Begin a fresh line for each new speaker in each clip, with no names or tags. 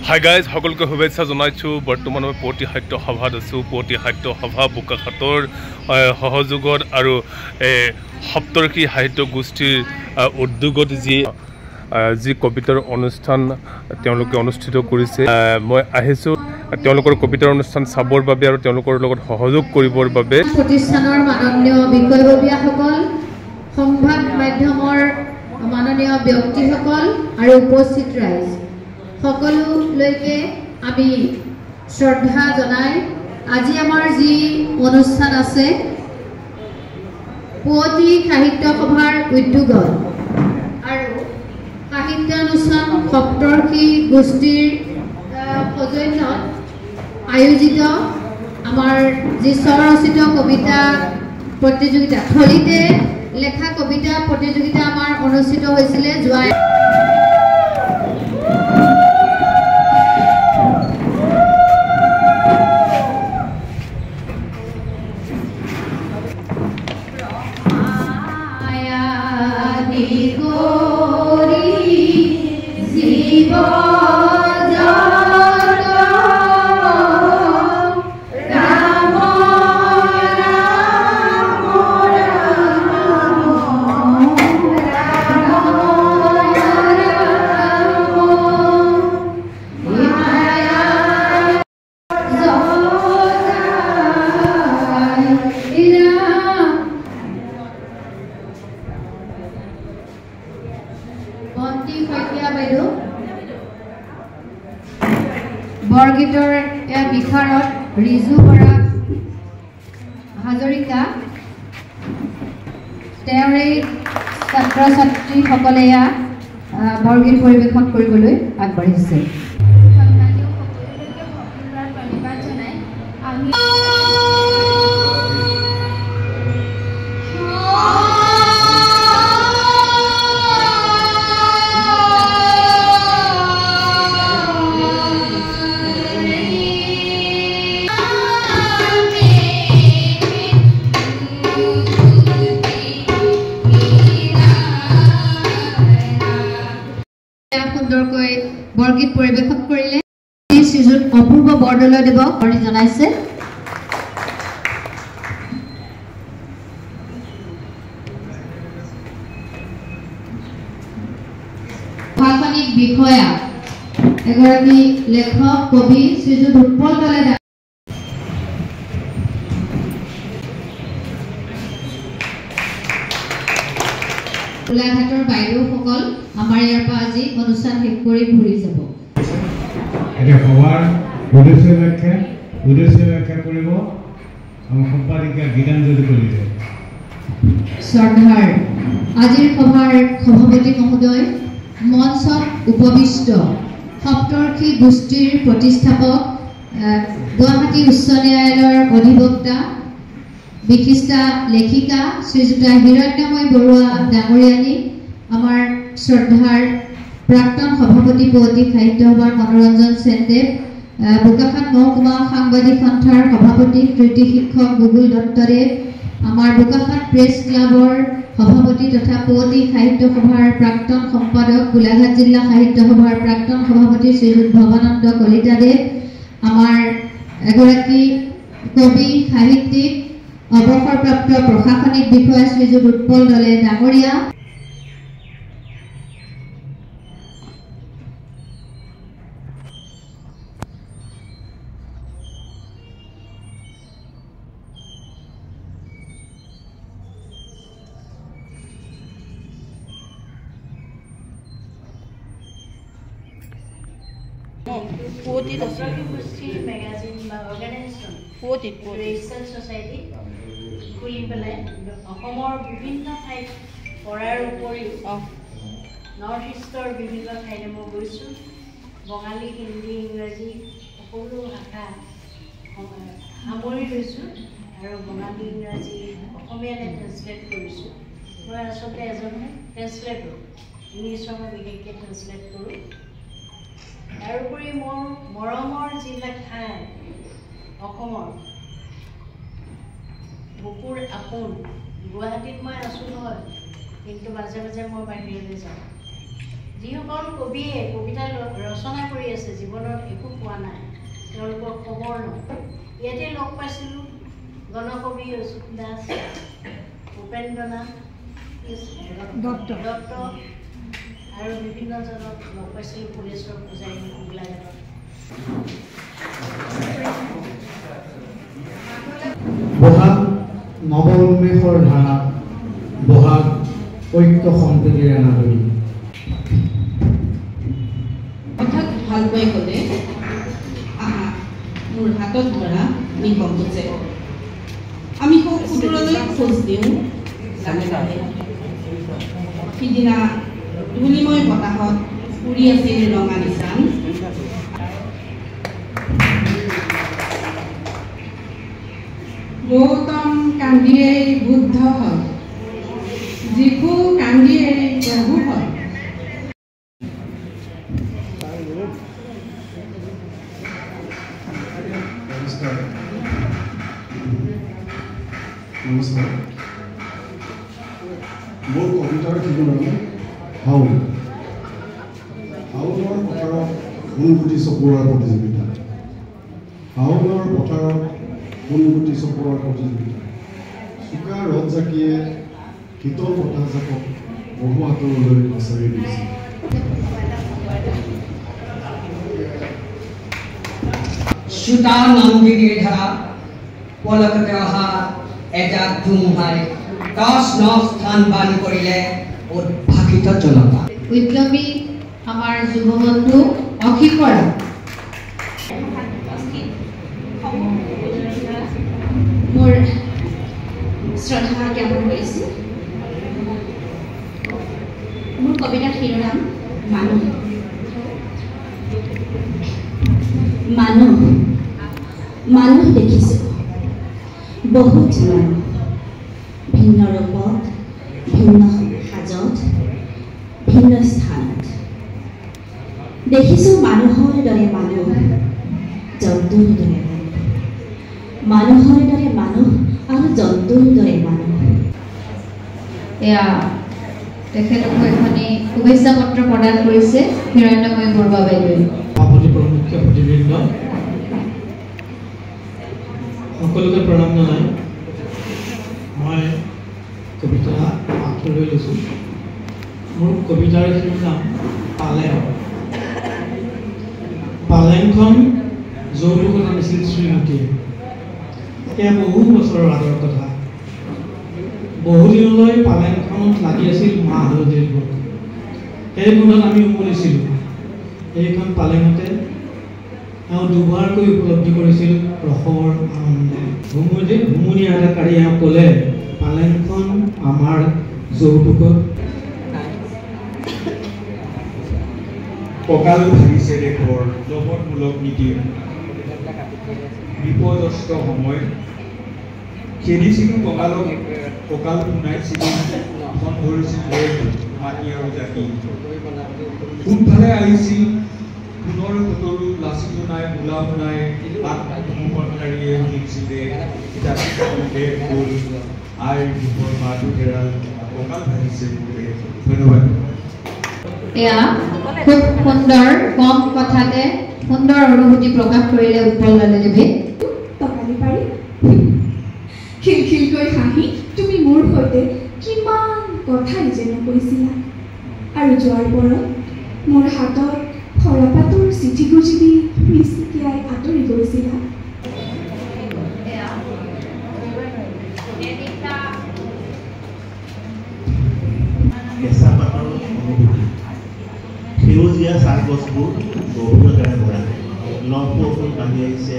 Hi guys সকলকে শুভেচ্ছা জনাইছোঁ। বৰ্তমান মই পুৱতি সাহিত্য সভাত আছোঁ। পুৱতি সাহিত্য সভা বোকাখাটৰ সহযোগত আৰু সপ্তৰ্ষি সাহিত্য গোষ্ঠীৰ উদ্যোগত যি কবিতাৰ অনুষ্ঠান তেওঁলোকে অনুষ্ঠিত কৰিছে। মই আহিছোঁ তেওঁলোকৰ কবিতাৰ অনুষ্ঠান চাবৰ বাবে আৰু তেওঁলোকৰ লগত সহযোগ কৰিবৰ বাবে।
প্ৰতিষ্ঠানৰ মাননীয় বিষয়ববীয়াসকল, সংবাদ মাধ্যমৰ মাননীয় ব্যক্তিসকল আৰু উপস্থিত ৰাইজ সকলোলৈকে আমি শ্ৰদ্ধা জনাই আজি আমাৰ যি অনুষ্ঠান আছে পুৱতি সাহিত্য সভাৰ উদ্যোগত আৰু সাহিত্যানুষ্ঠান সপ্তৰ্ষি গোষ্ঠীৰ সৌজন্যত আয়োজিত আমাৰ যি স্বৰচিত কবিতা প্ৰতিযোগিতা থলীতে লেখা কবিতা প্ৰতিযোগিতা আমাৰ অনুষ্ঠিত হৈছিলে যোৱা বৰগীতৰ বিশাৰদ ৰিজু বৰা হাজৰিকা তেওঁৰে ছাত্ৰ ছাত্ৰীসকলে বৰগীত পৰিৱেশন কৰিবলৈ আগবাঢ়িছে। সুন্দৰকৈ বৰগীত পৰিৱেশন কৰিলে শ্ৰীযুত অপূৰ্ব বৰদলৈদেৱক জনাইছে। ভাষণিক বিষয়া এগৰাকী লেখক কবি শ্ৰীযুত উৎপল দলে গোলাঘাটৰ বাইদেউসকল আমাৰ ইয়াৰ পৰা আজি অনুষ্ঠান শেষ কৰি ঘূৰি যাব।
এতিয়া সভাৰ উদ্দেশ্য ব্যাখ্যা কৰিব আমাৰ সম্পাদিকা গীতাঞ্জলি কলিতাই।
শ্ৰদ্ধাৰ আজিৰ সভাৰ সভাপতি মহোদয়, মঞ্চত উপবিষ্ট সপ্তৰ্ষি গোষ্ঠীৰ প্ৰতিষ্ঠাপক গুৱাহাটী উচ্চ ন্যায়ালয়ৰ অধিবক্তা বিশিষ্টা লেখিকা শ্ৰীযুতা হিৰণ্যময় বৰুৱা ডাঙৰীয়ানী, আমাৰ শ্ৰদ্ধাৰ প্ৰাক্তন সভাপতি পুৱতি সাহিত্য সভাৰ মনোৰঞ্জন সেনদেৱ, বোকাখাট মহকুমা সাংবাদিক সন্থাৰ সভাপতি কৃতি শিক্ষক গুগুল দত্তদেৱ, আমাৰ বোকাখাট প্ৰেছ ক্লাবৰ সভাপতি তথা পুৱতি সাহিত্য সভাৰ প্ৰাক্তন সম্পাদক, গোলাঘাট জিলা সাহিত্য সভাৰ প্ৰাক্তন সভাপতি শ্ৰীযুত ভৱানন্দ কলিতাদেৱ, আমাৰ এগৰাকী কবি সাহিত্যিক অৱসৰপ্ৰাপ্ত প্ৰশাসনিক বিষয়া শ্ৰীযুত উৎপল দলে ডাঙৰীয়া,
মেগাজিন বা অৰ্গেনাইজেশ্যন ৰিচাৰ্চ ছ'চাইটি খুলি পেলাই অসমৰ বিভিন্ন ঠাইত পঢ়াৰ উপৰিও নৰ্থ ইষ্টৰ বিভিন্ন ঠাইলৈ মই গৈছোঁ। বঙালী, হিন্দী, ইংৰাজী সকলো ভাষা সামৰি লৈছোঁ আৰু বঙালী, ইংৰাজী, অসমীয়ালৈ ট্ৰেঞ্চলেট কৰিছোঁ। মই আচলতে এজন ট্ৰেঞ্চলেটৰ, ইংলিছৰ মই বিশেষকৈ ট্ৰেঞ্চলেট কৰোঁ। তাৰোপৰি মোৰ মৰমৰ যিবিলাক ঠাই অসমৰ বুকুৰ আপোন, গুৱাহাটীত মই আছোঁ নহয়, কিন্তু মাজে মাজে মই বাহিৰলৈ যাওঁ। যিসকল কবিয়ে কবিতা ৰচনা কৰি আছে জীৱনত একো পোৱা নাই তেওঁলোকৰ খবৰ নহয় ইয়াতে লগ পাইছিলোঁ গণকবি অচ্যুত দাস উপেন্দ্ৰনাথ দত্ত আৰু বিভিন্নজনক লগ পাইছিলোঁ ফুলেশ্বৰ পূজাৰী গোলাঘাটত
বহাগ নৱ উন্মেষৰ ধাৰা বহাগ ঐক্য সম্প্ৰীতিৰ নাগৰি
অৰ্থাৎ ভালকৈ ক'লে আহা মোৰ হাতত ধৰা নিকম বুজে আমি খুব সুদূৰলৈ খোজ দিওঁ লাহে লাহে সিদিনা ধূলিময় বতাহত উৰি আছিল ৰঙা নিচান গৌতম কান্দিয়ে বুদ্ধ হয় যীশু কান্দিয়ে প্ৰভু হয়
নমস্কাৰ মোৰ কবিতাৰ ঠিকনা হাউল হাউলৰ পথাৰত সোণগুটি চপোৱাৰ প্ৰতিযোগিতা হাউলৰ পথাৰত সোণগুটি চপোৱাৰ প্ৰতিযোগিতা চোকা ৰদ জাকিয়ে শীতল বতাহ জাকক বহু আঁতৰলৈ আচাৰি দিছে
সুতা নন্দিনীৰ ধাৰা পলকতে অহা এজাক ধুমুহাই দশ ন স্থান বান কৰিলে উদ্ভাসিত জনতা
উদ্যমী আমাৰ যুৱবন্ধু অখিকৰা মোৰ শ্ৰদ্ধা জ্ঞাপন কৰিছোঁ মোৰ কবিতাৰ শিৰোনাম মানুহ মানুহ মানুহ দেখিছোঁ বহুত মানুহ ভিন্ন ৰূপত ভিন্ন সাজত ভিন্ন স্থানত দেখিছোঁ মানুহৰ দৰে মানুহ জন্তুৰ দৰে মানুহৰ দৰে মানুহ আৰু জন্তুৰ দৰে মানুহ এয়া তেখেতক এখনি শুভেচ্ছা পত্ৰ প্ৰদান কৰিছে হিৰণ্যময় বৰুৱা বাইদেৱে
মুখ্য প্ৰতিবৃন্দ সকলোকে প্ৰণাম জনাই মই কবিতা আঁতৰি লৈছোঁ মোৰ কবিতাৰ নাম পালেং পালেংখন যৌতুকত আনিছিল শ্ৰীমতীয়ে এয়া বহু বছৰৰ আগৰ কথা বহুদিনলৈ পালেংখনত লাগি আছিল মাহ হালধিৰ গোন্ধ সেই গোন্ধত আমি উমলিছিলোঁ এইখন পালেঙতে তেওঁ দুবাৰকৈ উপলব্ধি কৰিছিল ৰসৰ আনন্দ হুমুনি এটা কাঢ়ি এওঁ ক'লে পালেংখন আমাৰ যৌতুকত
কঁকাল ভাঙিছে দেশৰ জবতমূলক নীতিৰ বিপদস্ত সময় খেদিছিলোঁ কঁকালক কঁকাল শুনাইছিলোঁ মন ধৰিছিল মাটি আৰু জাতি কোনফালে আহিছিল পুনৰ সুতৰু লাচিতো নাই গোলাপো নাই আত্মসমৰ্পণকাৰীয়ে শুনিছিলে দেশ গ'ল আইৰ দুখৰ মাতো হেৰাল কঁকাল ভাঙিছে ধন্যবাদ
এয়া খুব সুন্দৰ কম কথাতে সুন্দৰ অনুভূতি প্ৰকাশ কৰিলে উৎপল লালেদেৱে
টকালি পাৰি খিলখিলকৈ হাঁহি তুমি মোৰ সৈতে কিমান কথা যেনে কৈছিলা আৰু যোৱাৰ পৰত মোৰ হাতত খৰাপাতৰ চিঠি গুজিবি মিচিকিয়াই আঁতৰি গৈছিলা
কেঁচা পাতৰ অনুভূতি সেউজীয়া চাহ গছবোৰ গভীৰতাৰে ভৰা লহপহকৈ বাঢ়ি আহিছে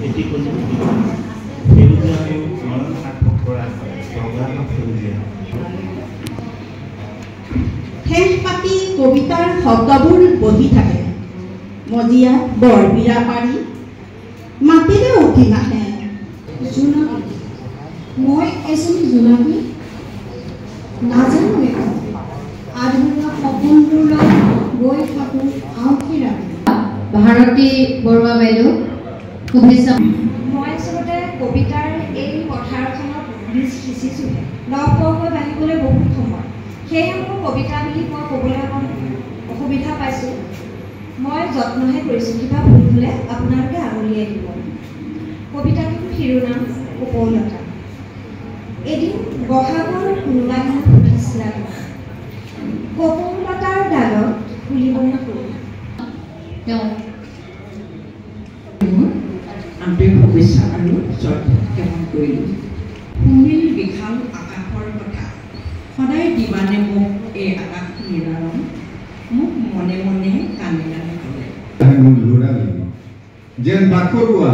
এটি কলি সেউজীয়া নয়ন সাৰ্থক কৰা ৰঙা সেউজীয়া
শেষ পাতি কবিতাৰ শব্দবোৰ বহি থাকে মজিয়া বৰবিৰা পাৰি মাতিলে উঠি নাহে
জোনাকী মই এজনী জোনাকী নাজানো একো আধৰুৱা সপোনবোৰলৈ গৈ থাকোঁ আউসী ৰাতি
ভাৰতী বৰুৱা বাইদেউ শুভেচ্ছা
মই আচলতে কবিতাৰ এই পথাৰখনত বীজ সিঁচিছোঁহে লহপহকৈ বাঢ়িবলৈ বহুত সময় সেয়ে মোৰ কবিতা বুলি মই ক'বলৈ অকণ
পাইছোঁ মই যত্নহে কৰিছোঁ কিবা ভুল হ'লে আপোনালোকে আঙুলিয়াই দিব কবিতাটোৰ শিৰোনাম কপৌলতা এদিন বহাগৰ কোনোবা দিনা ফুলিছিলা কপৌলতাৰ ডালত ফুলিবনে ফুল
আন্তৰিক শুভেচ্ছা আৰু শ্ৰদ্ধা জ্ঞাপন কৰিলোঁ সুনীল বিশাল আকাশৰ কথা সদায় দিবানে মোক এই আকাশ নিৰাৰম মোক মনে মনে কানে কানে ক'লে
যেন বাখৰুৱা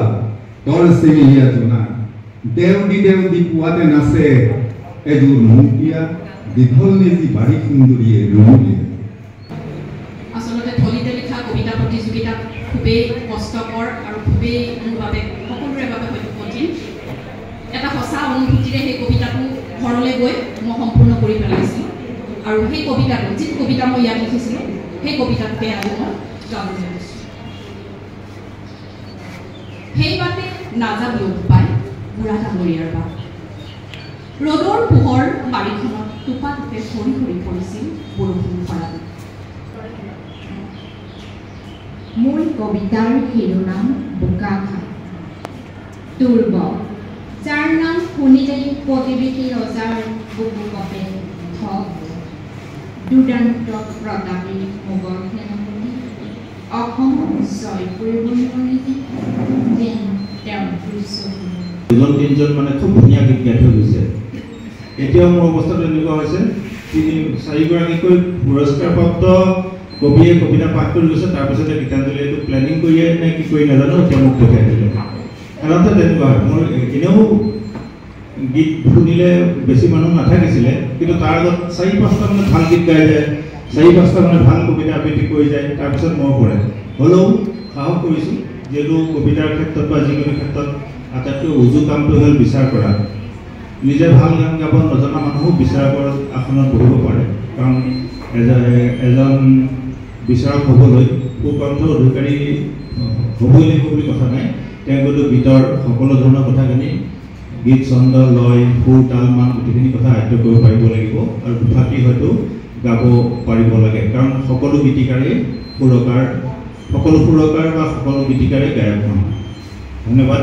তৰ চেঙিয়া জোনা দেউদি পুৱাতে নাচে এযোৰ মৌপিয়া দীঘল নেজি বাৰী সুন্দৰীয়ে ৰঙলীয়া
আচলতে থলিতে লিখা কবিতা প্ৰতিযোগিতা খুবেই কষ্টকৰ আৰু খুবেই মোৰ বাবে সকলোৰে বাবে হয়তো কঠিন এটা সঁচা অনুভূতিৰে সেই কবিতাটো ঘৰলৈ গৈ মই সম্পূৰ্ণ কৰি পেলাইছিলোঁ আৰু সেই কবিতাটো যিটো কবিতা মই ইয়াত লিখিছিলোঁ সেই কবিতাটোকে আজি মই গাবলৈ লৈছোঁ সেই বাটে নাযাব লগ পাই বুঢ়া ডাঙৰীয়াৰ বাট ৰ'দৰ পোহৰ বাৰীখনত টোপা টোপে সৰি সৰি পৰিছিল বৰষুণ খৰালি
মোৰ কবিতাৰ শিৰোনাম বোকাখাত দুৰ্ব যাৰ নাম শুনিলেই প্ৰতিবেশী ৰজাৰ বুকু কপে ঠগ দুৰ্দান্ত প্ৰতাপী মোগল সেনাপতি অসম জয় কৰিব নোৱাৰিলে যেন তেওঁৰ দৃশ্য
দুজন তিনিজন মানে খুব ধুনীয়া গীত গাই থৈ গৈছে এতিয়াও মোৰ অৱস্থাটো এনেকুৱা হৈছে চাৰিগৰাকীকৈ পুৰস্কাৰপ্ৰাপ্ত কবিয়ে কবিতা পাঠ কৰি গৈছে তাৰপিছতে গীতাঞ্জলিয়ে এইটো প্লেনিং কৰিয়ে নে কি কৰি নাজানো এতিয়া মোক দেখাই দিলে সাধাৰণতে তেনেকুৱা হয় মোৰ এনেও গীত শুনিলে বেছি মানুহ নাথাকিছিলে কিন্তু তাৰ আগত 4-5টা মানে ভাল গীত গাই যায় 4-5টা মানে ভাল কবিতা আবৃত্তি কৰি যায় তাৰপিছত মই পৰে হ'লেও সাহস কৰিছোঁ যিহেতু কবিতাৰ ক্ষেত্ৰত বা যিকোনো ক্ষেত্ৰত আটাইতকৈ উজু কামটো হ'ল বিচাৰ কৰা নিজে ভাল গান গাব নজনা মানুহো বিচাৰ কৰাৰ আসনত বহিব পাৰে কাৰণ এজন বিচাৰক হ'বলৈ সুকণ্ঠ অধিকাৰী হ'বই লাগিব বুলি কথা নাই তেওঁ কিন্তু গীতৰ সকলো ধৰণৰ কথাখিনি গীত ছন্দ লয় সুৰ তাল মান গোটেইখিনি কথা আয়ত্ব কৰিব পাৰিব লাগিব আৰু দুফাকি হয়তো গাব পাৰিব লাগে কাৰণ সকলো গীতিকাৰেই সুৰকাৰ সকলো সুৰকাৰ বা সকলো গীতিকাৰে গায়ক নহয় ধন্যবাদ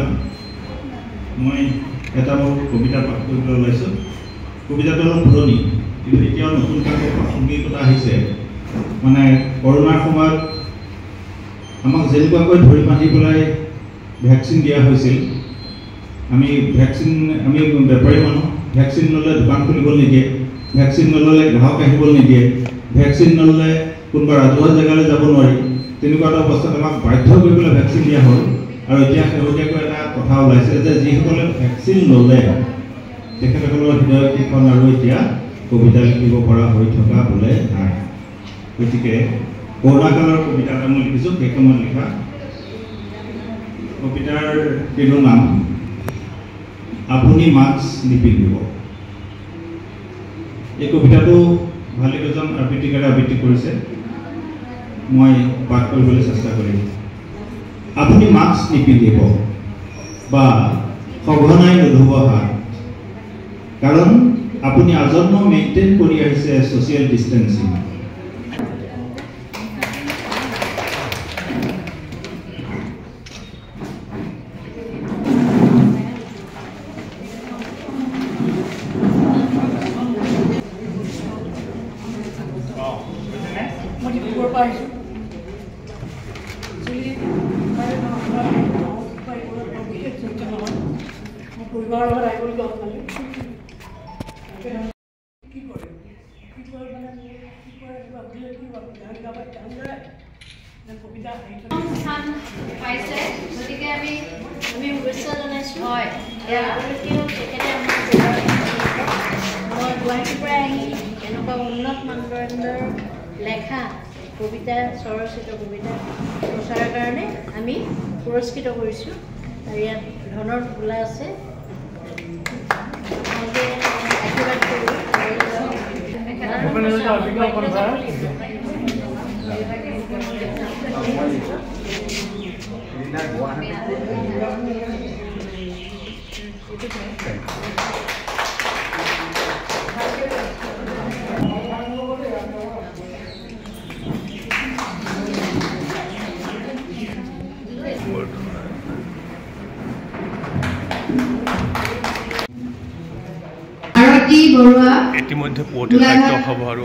মই এটা মোৰ কবিতা পাঠ কৰিবলৈ ওলাইছোঁ কবিতাটো অলপ পুৰণি কিন্তু এতিয়াও নতুন কামত প্ৰাসংগিকতা আহিছে মানে কৰোণাৰ সময়ত আমাক যেনেকুৱাকৈ ধৰি বান্ধি পেলাই ভেকচিন দিয়া হৈছিল আমি বেপাৰী মানুহ ভেকচিন নল'লে দোকান খুলিব নিদিয়ে ভেকচিন নল'লে গ্ৰাহক আহিবলৈ নিদিয়ে ভেকচিন নল'লে কোনোবা ৰাজহুৱা জেগালৈ যাব নোৱাৰি তেনেকুৱা এটা অৱস্থাত আমাক বাধ্য কৰি পেলাই ভেকচিন দিয়া হ'ল আৰু এতিয়া শেহতীয়াকৈ এটা কথা ওলাইছে যে যিসকলে ভেকচিন ল'লে তেখেতসকলৰ হৃদয়খন আৰু এতিয়া কবিতা লিখিব পৰা হৈ থকা বোলে নাই গতিকে কৰোণা কালৰ কবিতা এটা মই লিখিছোঁ সেই সময়ত লিখা কবিতাৰ শিৰোনাম আপুনি মাস্ক নিপিন্ধিব এই কবিতাটো ভালেকেইজন আবৃত্তিকাৰে আবৃত্তি কৰিছে মই পাঠ কৰিবলৈ চেষ্টা কৰিম আপুনি মাস্ক নিপিন্ধিব বা সঘনাই নুধুব হাত কাৰণ আপুনি আজন্ম মেইনটেইন কৰি আহিছে ছ'চিয়েল ডিষ্টেন্সিং
গতিকে আমি শুভেচ্ছা জনাইছোঁ হয় মই গুৱাহাটীৰ পৰা আহি এনেকুৱা উন্নত মানদণ্ডৰ লেখা কবিতা স্বৰচিত কবিতা প্ৰচাৰৰ কাৰণে আমি পুৰস্কৃত কৰিছোঁ আৰু ইয়াত ধনৰ খোলা আছে আশীৰ্বাদ কৰোঁ
ইতিমধ্যে পুৱতি সাহিত্য সভা আৰু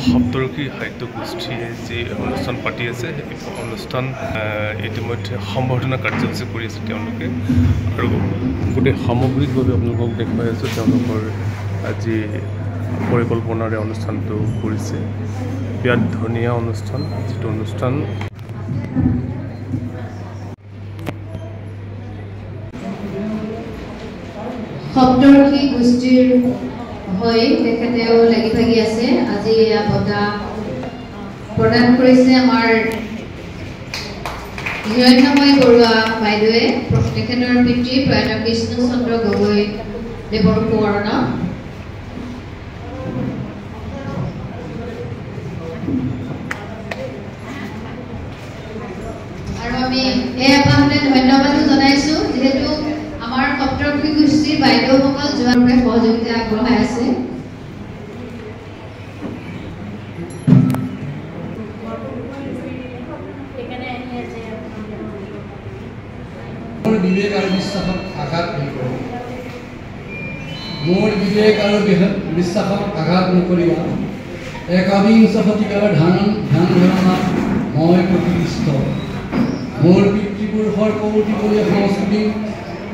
সপ্তৰক্ষী সাহিত্য গোষ্ঠীয়ে যি অনুষ্ঠান পাতি আছে এই অনুষ্ঠান ইতিমধ্যে সম্বৰ্ধনা কাৰ্যসূচী কৰি আছে তেওঁলোকে আৰু গোটেই সামগ্ৰিকভাৱে আপোনালোকক দেখুৱাই আছোঁ তেওঁলোকৰ আজি পৰিকল্পনাৰে অনুষ্ঠানটো কৰিছে বিৰাট ধুনীয়া অনুষ্ঠান যিটো অনুষ্ঠান
সপ্তৰক্ষী গোষ্ঠীৰ হৈ তেখেতেও লাগি ভাগি আছে আজি বঁটা প্ৰদান কৰিছে আমাৰ হিৰণ্যময় বৰুৱা বাইদেৱে তেখেতৰ পিতৃ প্ৰয়াত কৃষ্ণচন্দ্ৰ গগৈ দেৱৰ সুৱৰ্ণ আৰু আমি এই আপাহতে ধন্যবাদো জনাইছো যেহেতু আমাৰ সপ্তৰক্ষী গোষ্ঠীৰ বাইদেউসকল যোৱাৰূপে সহযোগিতা আগবঢ়াই আছে
বিবেক আৰু বিশ্বাসক আঘাত নকৰিবা মোৰ বিবেক আৰু বিশ্বাসক আঘাত নকৰিবা একবিংশ শতিকাৰ ধ্যান ধাৰণা মই প্ৰতিষ্ঠ মোৰ পিতৃপুৰুষৰ কৌতুকীয় সংস্কৃতি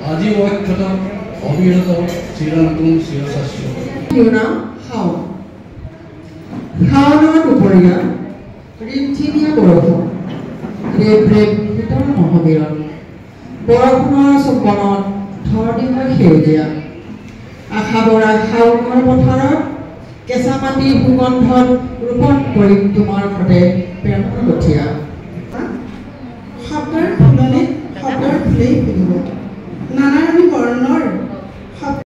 আজি অক্ষত অবিৰত চিৰন্তন চিৰশাস্ত্ৰী
শিৰোনাম শাওন শাওনৰ দুপৰীয়া ৰিমঝিমীয়া বৰষুণ ৰেব ৰেব শীতল মহাবীৰত বৰষুণৰ চুম্বনত ধৰণীৰ সেউজীয়া আশা বৰা শাওনৰ পথাৰত কেঁচা মাটিৰ সুগন্ধত ৰোপণ কৰি তোমাৰ সতে প্ৰেমৰ কঠীয়া শব্দৰ ফুলনিত শব্দৰ ফুলেই ফুলিব নানা ৰঙী